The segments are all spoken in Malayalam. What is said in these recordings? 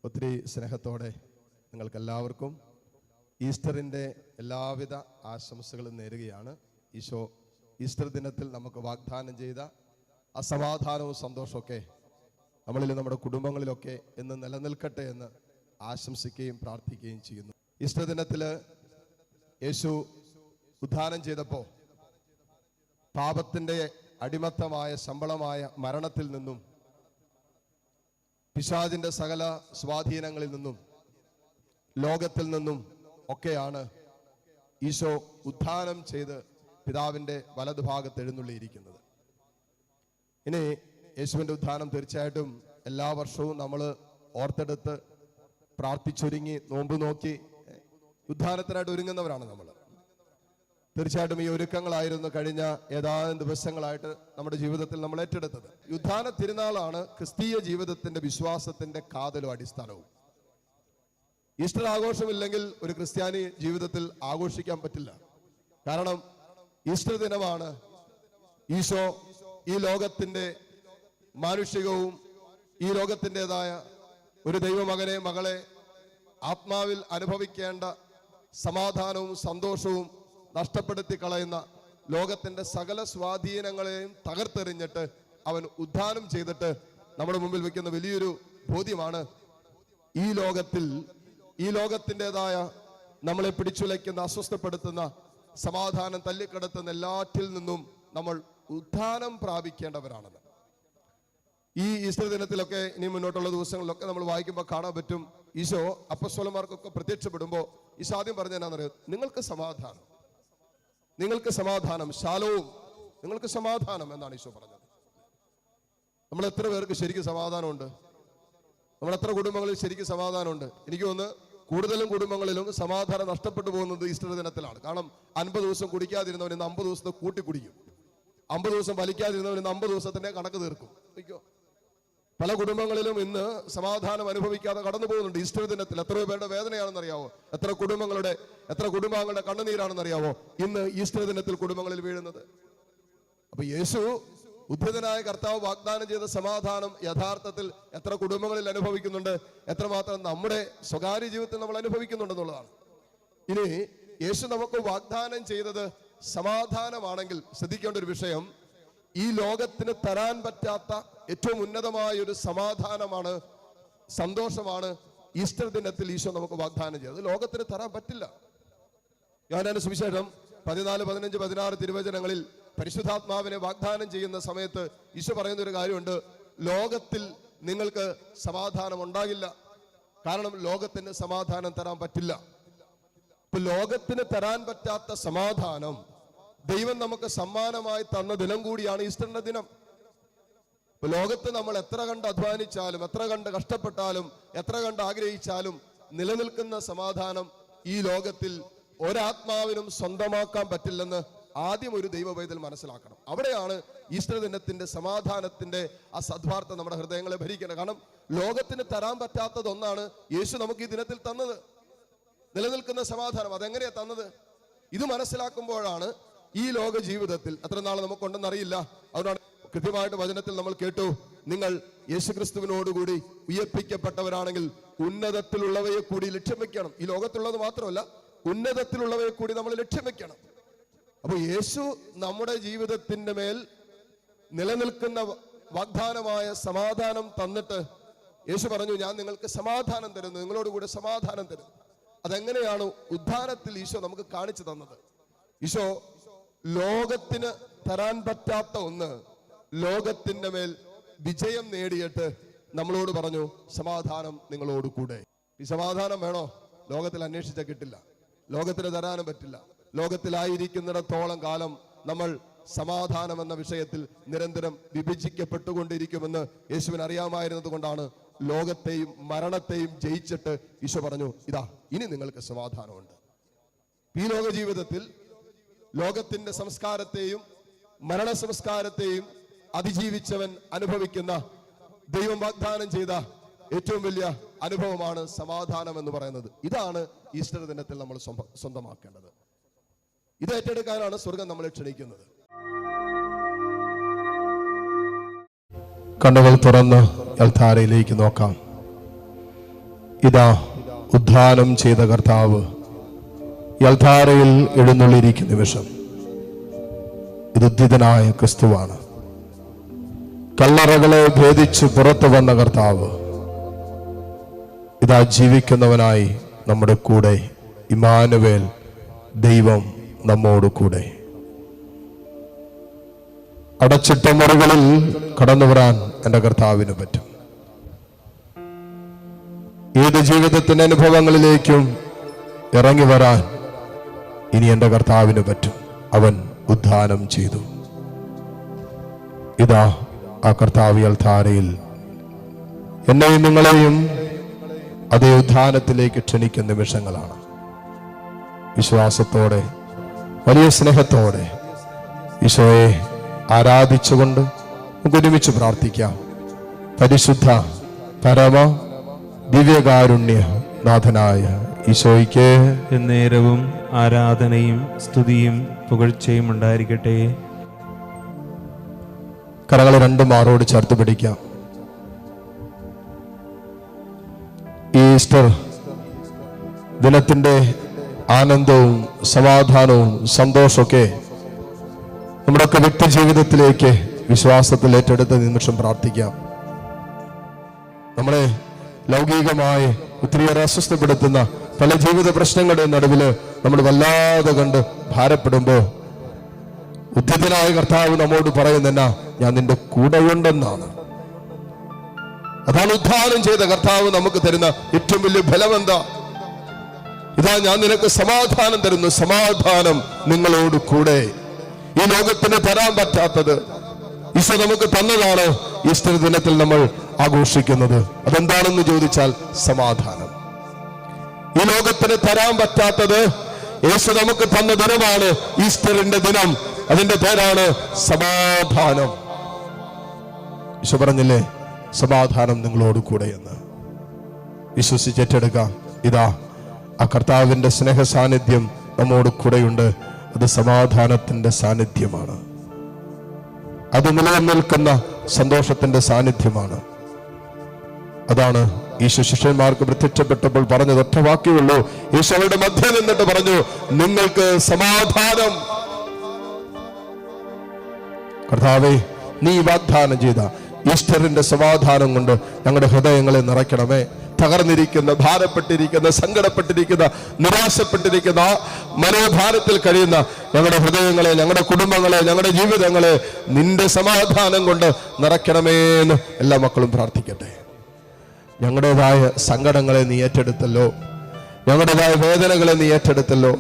ഒത്തിരി സ്നേഹത്തോടെ നിങ്ങൾക്കെല്ലാവർക്കും ഈസ്റ്ററിൻ്റെ എല്ലാവിധ ആശംസകളും നേരുകയാണ്. ഈശോ ഈസ്റ്റർ ദിനത്തിൽ നമുക്ക് വാഗ്ദാനം ചെയ്ത ആ സമാധാനവും സന്തോഷമൊക്കെ നമ്മളിൽ നമ്മുടെ കുടുംബങ്ങളിലൊക്കെ എന്ന് നിലനിൽക്കട്ടെ എന്ന് ആശംസിക്കുകയും പ്രാർത്ഥിക്കുകയും ചെയ്യുന്നു. ഈസ്റ്റർ ദിനത്തിൽ യേശു ഉദ്ധാനം ചെയ്തപ്പോൾ പാപത്തിൻ്റെ അടിമത്തമായ ശമ്പളമായ മരണത്തിൽ നിന്നും പിശാചിന്റെ സകല സ്വാധീനങ്ങളിൽ നിന്നും ലോകത്തിൽ നിന്നും ഒക്കെയാണ് ഈശോ ഉദ്ധാനം ചെയ്ത് പിതാവിൻ്റെ വലതുഭാഗത്ത് എഴുന്നള്ളിയിരിക്കുന്നത്. ഇനി യേശുവിൻ്റെ ഉദ്ധാനം തീർച്ചയായിട്ടും എല്ലാ വർഷവും നമ്മൾ ഓർത്തെടുത്ത് പ്രാർത്ഥിച്ചൊരുങ്ങി നോമ്പ് നോക്കി ഉദ്ധാനത്തിനായിട്ട് ഒരുങ്ങുന്നവരാണ് നമ്മൾ. തീർച്ചയായിട്ടും ഈ ഒരുക്കങ്ങളായിരുന്നു കഴിഞ്ഞ ഏതാനും ദിവസങ്ങളായിട്ട് നമ്മുടെ ജീവിതത്തിൽ നമ്മൾ ഏറ്റെടുത്തത്. ഉദ്ധാന തിരുനാളാണ് ക്രിസ്തീയ ജീവിതത്തിന്റെ വിശ്വാസത്തിന്റെ കാതലും അടിസ്ഥാനവും. ഈസ്റ്റർ ആഘോഷമില്ലെങ്കിൽ ഒരു ക്രിസ്ത്യാനി ജീവിതത്തിൽ ആഘോഷിക്കാൻ പറ്റില്ല. കാരണം ഈസ്റ്റർ ദിനമാണ് ഈശോ ഈ ലോകത്തിന്റെ മാനുഷികവും ഈ ലോകത്തിൻ്റെതായ ഒരു ദൈവമകനെ മകളെ ആത്മാവിൽ അനുഭവിക്കേണ്ട സമാധാനവും സന്തോഷവും നഷ്ടപ്പെടുത്തി കളയുന്ന ലോകത്തിന്റെ സകല സ്വാധീനങ്ങളെയും തകർത്തെറിഞ്ഞിട്ട് അവൻ ഉദ്ധാനം ചെയ്തിട്ട് നമ്മുടെ മുമ്പിൽ വെക്കുന്ന വലിയൊരു ബോധ്യമാണ് ഈ ലോകത്തിൻ്റെതായ നമ്മളെ പിടിച്ചുലയ്ക്കുന്ന അസ്വസ്ഥപ്പെടുത്തുന്ന സമാധാനം തല്ലിക്കടത്തുന്ന എല്ലാറ്റിൽ നിന്നും നമ്മൾ ഉദ്ധാനം പ്രാപിക്കേണ്ടവരാണെന്ന്. ഈ ഈസ്റ്റർ ദിനത്തിലൊക്കെ ഇനി മുന്നോട്ടുള്ള ദിവസങ്ങളിലൊക്കെ നമ്മൾ വായിക്കുമ്പോൾ കാണാൻ പറ്റും. ഈശോ അപ്പസ്തോലന്മാർക്കൊക്കെ പ്രത്യക്ഷപ്പെടുമ്പോൾ ഈശോ ആദ്യം പറഞ്ഞ എന്നാണെന്നറിയോ? നിങ്ങൾക്ക് സമാധാനം ശാലോവും, നിങ്ങൾക്ക് സമാധാനം എന്നാണ് ഈശോ പറഞ്ഞത്. നമ്മൾ എത്ര പേർക്ക് ശരിക്കും സമാധാനമുണ്ട്? നമ്മൾ എത്ര കുടുംബങ്ങളിൽ ശരിക്കും സമാധാനമുണ്ട്? എനിക്ക് തോന്നുന്നു കൂടുതലും കുടുംബങ്ങളിലും സമാധാനം നഷ്ടപ്പെട്ടു പോകുന്നത് ഈസ്റ്റർ ദിനത്തിലാണ്. കാരണം 50 ദിവസം കുടിക്കാതിരുന്നവൻ ഇന്ന് 50 ദിവസത്തെ കൂട്ടി കുടിക്കും. 50 ദിവസം വലിക്കാതിരുന്നവൻ ഇന്ന് 50 ദിവസത്തിന്റെ കണക്ക് തീർക്കും. പല കുടുംബങ്ങളിലും ഇന്ന് സമാധാനം അനുഭവിക്കാതെ കടന്നു പോകുന്നുണ്ട്. ഈസ്റ്റർ ദിനത്തിൽ എത്രയോ പേരുടെ വേദനയാണെന്നറിയാവോ? എത്ര കുടുംബാംഗങ്ങളുടെ കണ്ണുനീരാണെന്നറിയാവോ ഇന്ന് ഈസ്റ്റർ ദിനത്തിൽ കുടുംബങ്ങളിൽ വീഴുന്നത്? അപ്പൊ യേശു ഉദ്ധിതനായ കർത്താവ് വാഗ്ദാനം ചെയ്ത സമാധാനം യഥാർത്ഥത്തിൽ എത്ര കുടുംബങ്ങളിൽ അനുഭവിക്കുന്നുണ്ട്, എത്രമാത്രം നമ്മുടെ സ്വകാര്യ ജീവിതത്തിൽ നമ്മൾ അനുഭവിക്കുന്നുണ്ടെന്നുള്ളതാണ്. ഇനി യേശു നമുക്ക് വാഗ്ദാനം ചെയ്തത് സമാധാനമാണെങ്കിൽ ശ്രദ്ധിക്കേണ്ട ഒരു വിഷയം, ഈ ലോകത്തിന് തരാൻ പറ്റാത്ത ഏറ്റവും ഉന്നതമായ ഒരു സമാധാനമാണ്, സന്തോഷമാണ് ഈസ്റ്റർ ദിനത്തിൽ ഈശോ നമുക്ക് വാഗ്ദാനം ചെയ്തത്. ലോകത്തിന് തരാൻ പറ്റില്ല. യോഹന്നാന്റെ സുവിശേഷം 14, 15, 16 തിരുവചനങ്ങളിൽ പരിശുദ്ധാത്മാവിനെ വാഗ്ദാനം ചെയ്യുന്ന സമയത്ത് ഈശോ പറയുന്ന ഒരു കാര്യമുണ്ട്: ലോകത്തിൽ നിങ്ങൾക്ക് സമാധാനം ഉണ്ടാകില്ല, കാരണം ലോകത്തിന് സമാധാനം തരാൻ പറ്റില്ല. ഇപ്പൊ ലോകത്തിന് തരാൻ പറ്റാത്ത സമാധാനം ദൈവം നമുക്ക് സമ്മാനമായി തന്ന ദിനം കൂടിയാണ് ഈസ്റ്ററിന്റെ ദിനം. ഇപ്പൊ ലോകത്ത് നമ്മൾ എത്ര കണ്ട് അധ്വാനിച്ചാലും, എത്ര കണ്ട് കഷ്ടപ്പെട്ടാലും, എത്ര കണ്ട് ആഗ്രഹിച്ചാലും നിലനിൽക്കുന്ന സമാധാനം ഈ ലോകത്തിൽ ഒരാത്മാവിനും സ്വന്തമാക്കാൻ പറ്റില്ലെന്ന് ആദ്യം ഒരു ദൈവവേദൽ മനസ്സിലാക്കണം. അവിടെയാണ് ഈസ്റ്റർ ദിനത്തിന്റെ സമാധാനത്തിന്റെ ആ സദ്വാർത്ത നമ്മുടെ ഹൃദയങ്ങളെ ഭരിക്കുന്നത്. കാരണം ലോകത്തിന് തരാൻ പറ്റാത്തതൊന്നാണ് യേശു നമുക്ക് ഈ ദിനത്തിൽ തന്നത്, നിലനിൽക്കുന്ന സമാധാനം. അതെങ്ങനെയാ തന്നത്? ഇത് മനസ്സിലാക്കുമ്പോഴാണ് ഈ ലോക ജീവിതത്തിൽ എത്ര നാൾ നമുക്കുണ്ടെന്നറിയില്ല. അതുകൊണ്ടാണ് കൃത്യമായിട്ട് വചനത്തിൽ നമ്മൾ കേട്ടു, നിങ്ങൾ യേശുക്രിസ്തുവിനോടുകൂടി ഉയർപ്പിക്കപ്പെട്ടവരാണെങ്കിൽ ഉന്നതത്തിലുള്ളവയെ കൂടി ലക്ഷ്യം വെക്കണം. ഈ ലോകത്തുള്ളത് മാത്രമല്ല, ഉന്നതത്തിലുള്ളവയെ കൂടി നമ്മൾ ലക്ഷ്യം വെക്കണം. അപ്പൊ യേശു നമ്മുടെ ജീവിതത്തിന്റെ മേൽ നിലനിൽക്കുന്ന വാഗ്ദാനമായ സമാധാനം തന്നിട്ട് യേശു പറഞ്ഞു, ഞാൻ നിങ്ങൾക്ക് സമാധാനം തരുന്നു, നിങ്ങളോടുകൂടെ സമാധാനം തരുന്നു. അതെങ്ങനെയാണ് ഉദ്ധാനത്തിൽ ഈശോ നമുക്ക് കാണിച്ചു തന്നത്? ഈശോ ലോകത്തിന് തരാൻ പറ്റാത്ത ഒന്ന് ലോകത്തിന്റെ മേൽ വിജയം നേടിയിട്ട് നമ്മളോട് പറഞ്ഞു, സമാധാനം നിങ്ങളോട് കൂടെ. ഈ സമാധാനം വേണോ? ലോകത്തിൽ അന്വേഷിച്ചാൽ കിട്ടില്ല, ലോകത്തിന് തരാനും പറ്റില്ല. ലോകത്തിലായിരിക്കുന്നിടത്തോളം കാലം നമ്മൾ സമാധാനം എന്ന വിഷയത്തിൽ നിരന്തരം വിഭജിക്കപ്പെട്ടുകൊണ്ടിരിക്കുമെന്ന് യേശുവിന് അറിയാമായിരുന്നത് കൊണ്ടാണ് ലോകത്തെയും മരണത്തെയും ജയിച്ചിട്ട് ഈശോ പറഞ്ഞു, ഇതാ ഇനി നിങ്ങൾക്ക് സമാധാനമുണ്ട്. ഈ ലോക ജീവിതത്തിൽ ലോകത്തിന്റെ സംസ്കാരത്തെയും മരണ സംസ്കാരത്തെയും അതിജീവിച്ചവൻ അനുഭവിക്കുന്ന, ദൈവം വാഗ്ദാനം ചെയ്ത ഏറ്റവും വലിയ അനുഭവമാണ് സമാധാനം എന്ന് പറയുന്നത്. ഇതാണ് ഈസ്റ്റർ ദിനത്തിൽ നമ്മൾ സ്വന്തമാക്കേണ്ടത്. ഇത് ഏറ്റെടുക്കാനാണ് സ്വർഗം നമ്മളെ ക്ഷണിക്കുന്നത്. കണ്ണുകൾ തുറന്ന് അൽത്താരയിലേക്ക് നോക്കാം. ഇതാ ഉദ്ധാനം ചെയ്ത കർത്താവ് ഈ അൾത്താരയിൽ എഴുന്നള്ളിയിരിക്കുന്ന നിമിഷം ഇത് ഉദ്ധിതനായ ക്രിസ്തുവാണ്. കല്ലറകളെ ഭേദിച്ച് പുറത്തു വന്ന കർത്താവ് ഇതാ ജീവിക്കുന്നവനായി നമ്മുടെ കൂടെ. ഇമ്മാനുവേൽ, ദൈവം നമ്മോട് കൂടെ. അടച്ചിട്ട മുറികളിൽ കടന്നു വരാൻ എൻ്റെ കർത്താവിന് പറ്റും. ഏത് ജീവിതത്തിന്റെ അനുഭവങ്ങളിലേക്കും ഇറങ്ങി വരാൻ ഇനി എൻ്റെ കർത്താവിന് പറ്റും. അവൻ ഉദ്ധാനം ചെയ്തു. ഇതാ ആ കർത്താവ് അൾത്താരയിൽ എന്നെയും നിങ്ങളെയും അതേ ഉദ്ധാനത്തിലേക്ക് ക്ഷണിക്കുന്ന നിമിഷങ്ങളാണ്. വിശ്വാസത്തോടെ, വലിയ സ്നേഹത്തോടെ ഈശോയെ ആരാധിച്ചുകൊണ്ട് നമുക്ക് ഒരുമിച്ച് പ്രാർത്ഥിക്കാം. പരിശുദ്ധ പരമ ദിവ്യകാരുണ്യ നാഥനായ ഈശോയ്ക്ക് എന്നേരവും ആരാധനയും സ്തുതിയും പുകഴ്ചയും ഉണ്ടായിരിക്കട്ടെ. കരങ്ങളെ രണ്ടും മാറോട് ചേർത്ത് പിടിക്കാം. ഈസ്റ്റർ ദിനത്തിന്റെ ആനന്ദവും സമാധാനവും സന്തോഷമൊക്കെ നമ്മുടെയൊക്കെ വ്യക്തി ജീവിതത്തിലേക്ക് വിശ്വാസത്തിൽ ഏറ്റെടുത്ത നിമിഷം പ്രാർത്ഥിക്കാം. നമ്മളെ ലൗകികമായി ഒത്തിരിയേറെ അസ്വസ്ഥപ്പെടുത്തുന്ന പല ജീവിത പ്രശ്നങ്ങളുടെ നടുവില് നമ്മൾ വല്ലാതെ കണ്ട് ഭാരപ്പെടുമ്പോ ഉദ്ധിതനായ കർത്താവ് നമ്മോട് പറയുന്ന ഞാൻ നിന്റെ കൂടെയുണ്ടെന്നാണ്. അതാണ് ഉദ്ധാനം ചെയ്ത കർത്താവ് നമുക്ക് തരുന്ന ഏറ്റവും വലിയ ഫലമെന്താ? ഇതാ ഞാൻ നിനക്ക് സമാധാനം തരുന്നു, സമാധാനം നിങ്ങളോട് കൂടെ. ഈ ലോകത്തിന് തരാൻ പറ്റാത്തത് ഈശോ നമുക്ക് തന്നതാണ് ഈസ്റ്റർ ദിനത്തിൽ നമ്മൾ ആഘോഷിക്കുന്നത്. അതെന്താണെന്ന് ചോദിച്ചാൽ സമാധാനം. ഈ ലോകത്തിന് തരാൻ പറ്റാത്തത് യേശു നമുക്ക് തന്ന ദിനമാണ് ഈസ്റ്ററിന്റെ ദിനം. അതിന്റെ പേരാണ് സമാധാനം. ഈശോ പറഞ്ഞില്ലേ, സമാധാനം നിങ്ങളോട് കൂടെ എന്ന്. വിശ്വസിച്ചേറ്റെടുക്കാം. ഇതാ ആ കർത്താവിന്റെ സ്നേഹ സാന്നിധ്യം നമ്മോട് കൂടെയുണ്ട്. അത് സമാധാനത്തിന്റെ സാന്നിധ്യമാണ്. അത് നിലനിൽക്കുന്ന സന്തോഷത്തിന്റെ സാന്നിധ്യമാണ്. അതാണ് ഈശോ ശിഷ്യന്മാർക്ക് പ്രത്യക്ഷപ്പെട്ടപ്പോൾ പറഞ്ഞത്. ഒറ്റ വാക്യമുള്ളൂ. ഈശോയുടെ മധ്യ നിന്നിട്ട് പറഞ്ഞു, നിങ്ങൾക്ക് സമാധാനം. കർത്താവേ, നീ വാഗ്ദാനം ചെയ്ത ഈസ്റ്ററിന്റെ സമാധാനം കൊണ്ട് ഞങ്ങളുടെ ഹൃദയങ്ങളെ നിറയ്ക്കണമേ. തകർന്നിരിക്കുന്ന, ഭാരപ്പെട്ടിരിക്കുന്ന, സങ്കടപ്പെട്ടിരിക്കുന്ന, നിരാശപ്പെട്ടിരിക്കുന്ന, മനോഭാരത്തിൽ കഴിയുന്ന ഞങ്ങളുടെ ഹൃദയങ്ങളെ, ഞങ്ങളുടെ കുടുംബങ്ങളെ, ഞങ്ങളുടെ ജീവിതങ്ങളെ നിന്റെ സമാധാനം കൊണ്ട് നിറയ്ക്കണമേ എന്ന് എല്ലാ മക്കളും പ്രാർത്ഥിക്കട്ടെ. ഞങ്ങളുടേതായ സങ്കടങ്ങളെ നീ ഏറ്റെടുത്തല്ലോ, ഞങ്ങളുടേതായ വേദനകളെ നീ ഏറ്റെടുത്തല്ലോ.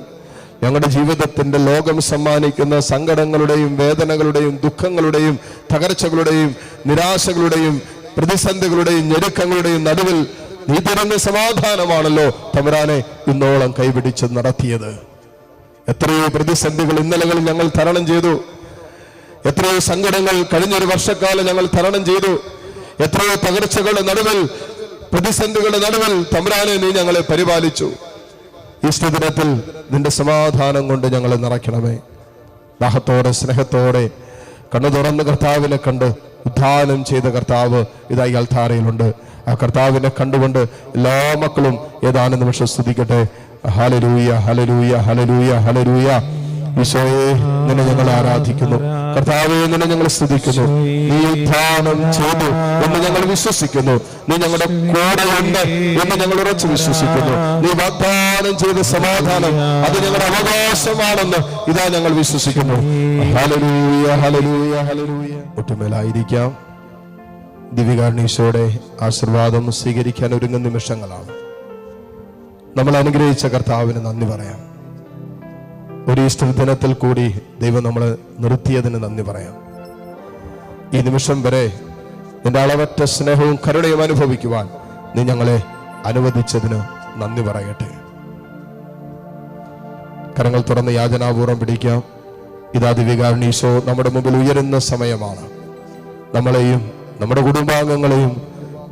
ഞങ്ങളുടെ ജീവിതത്തിന്റെ ലോകം സമ്മാനിക്കുന്ന സങ്കടങ്ങളുടെയും വേദനകളുടെയും ദുഃഖങ്ങളുടെയും തകർച്ചകളുടെയും നിരാശകളുടെയും പ്രതിസന്ധികളുടെയും ഞെരുക്കങ്ങളുടെയും നടുവിൽ നീ തരുന്ന സമാധാനമാണല്ലോ തമ്പുരാനെ ഇന്നോളം കൈപിടിച്ച് നടത്തിയത്. എത്രയോ പ്രതിസന്ധികൾ ഇന്നലകളിൽ ഞങ്ങൾ തരണം ചെയ്തു. എത്രയോ സങ്കടങ്ങൾ കഴിഞ്ഞൊരു വർഷക്കാലം ഞങ്ങൾ തരണം ചെയ്തു. എത്രയോ തകർച്ചകളുടെ നടുവിൽ, പ്രതിസന്ധികളുടെ നടുവിൽ തമ്പുരാനെ നീ ഞങ്ങളെ പരിപാലിച്ചു. ഈസ്റ്റർ ദിനത്തിൽ നിന്റെ സമാധാനം കൊണ്ട് ഞങ്ങളെ നിറയ്ക്കണമേ. ദാഹത്തോടെ, സ്നേഹത്തോടെ കണ്ണു തുറന്ന് കർത്താവിനെ കണ്ട് ഉദ്ധാനം ചെയ്ത കർത്താവ് ഇതായി അൾത്താരയിലുണ്ട്. ആ കർത്താവിനെ കണ്ടുകൊണ്ട് എല്ലാ മക്കളും ഏതാനും നിമിഷം സ്തുതിക്കട്ടെ. ഹല്ലേലൂയ, ഹല്ലേലൂയ, ഹല്ലേലൂയ, ഹല്ലേലൂയ. ഈശോയെ, നിന്നെ ഞങ്ങൾ ആരാധിക്കുന്നു. കർത്താവേ, നിന്നെ ഞങ്ങൾ സ്തുതിക്കുന്നു. നീ ഉദ്ധാനം ചെയ്തു എന്ന് ഞങ്ങൾ വിശ്വസിക്കുന്നു. നീ ഞങ്ങളുടെ കൂടെയുണ്ട് എന്ന് ഞങ്ങൾ ഉറച്ചു വിശ്വസിക്കുന്നു. നീ വാഗ്ദാനം ചെയ്ത സമാധാനം അത് ഞങ്ങളുടെ അവകാശമാണെന്ന് ഇതാ ഞങ്ങൾ വിശ്വസിക്കുന്നു. ഹല്ലേലൂയ, ഹല്ലേലൂയ, ഹല്ലേലൂയ. ഒട്ടുമേലായിരിക്കാം. ദിവ്യകാരുണ്യത്തോടെ ആശീർവാദം സ്വീകരിക്കാൻ ഒരുങ്ങുന്ന നിമിഷങ്ങളാണ്. നമ്മൾ അനുഗ്രഹിച്ച കർത്താവിന് നന്ദി പറയാം. ഒരു ഈസ്റ്റർ ദിനത്തിൽ കൂടി ദൈവം നമ്മളെ നിർത്തിയതിന് നന്ദി പറയാം. ഈ നിമിഷം വരെ നിന്റെ അളവറ്റ സ്നേഹവും കരുണയും അനുഭവിക്കുവാൻ നീ ഞങ്ങളെ അനുവദിച്ചതിന് നന്ദി പറയട്ടെ. കരങ്ങൾ തുറന്ന് യാചനാപൂർവം പിടിക്കാം. ഇതാ ദിവ്യകാരുണ്യ നമ്മുടെ മുമ്പിൽ ഉയരുന്ന സമയമാണ്. നമ്മളെയും നമ്മുടെ കുടുംബാംഗങ്ങളെയും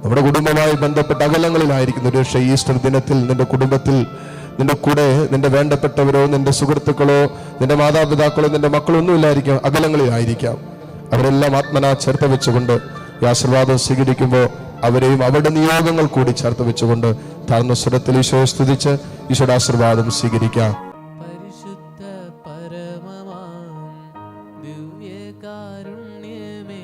നമ്മുടെ കുടുംബവുമായി ബന്ധപ്പെട്ട അകലങ്ങളിലായിരിക്കുന്ന ഒരു ഈസ്റ്റർ ദിനത്തിൽ നിന്റെ കുടുംബത്തിൽ നിന്റെ കൂടെ നിന്റെ വേണ്ടപ്പെട്ടവരോ നിന്റെ സുഹൃത്തുക്കളോ നിന്റെ മാതാപിതാക്കളോ നിന്റെ മക്കളോ ഒന്നുമില്ലായിരിക്കാം, അകലങ്ങളിലായിരിക്കാം. അവരെല്ലാം ആത്മനാ ചേർത്ത് വെച്ചുകൊണ്ട് ഈ ആശീർവാദം സ്വീകരിക്കുമ്പോൾ അവരെയും അവരുടെ നിയോഗങ്ങൾ കൂടി ചേർത്ത് വെച്ചുകൊണ്ട് താഴ്ന്ന സ്വരത്തിൽ ഈശോയെ സ്തുതിച്ച് ഈശോയുടെ ആശീർവാദം സ്വീകരിക്കാം. പരിശുദ്ധ പരമമാം ദിവ്യകാരുണ്യമേ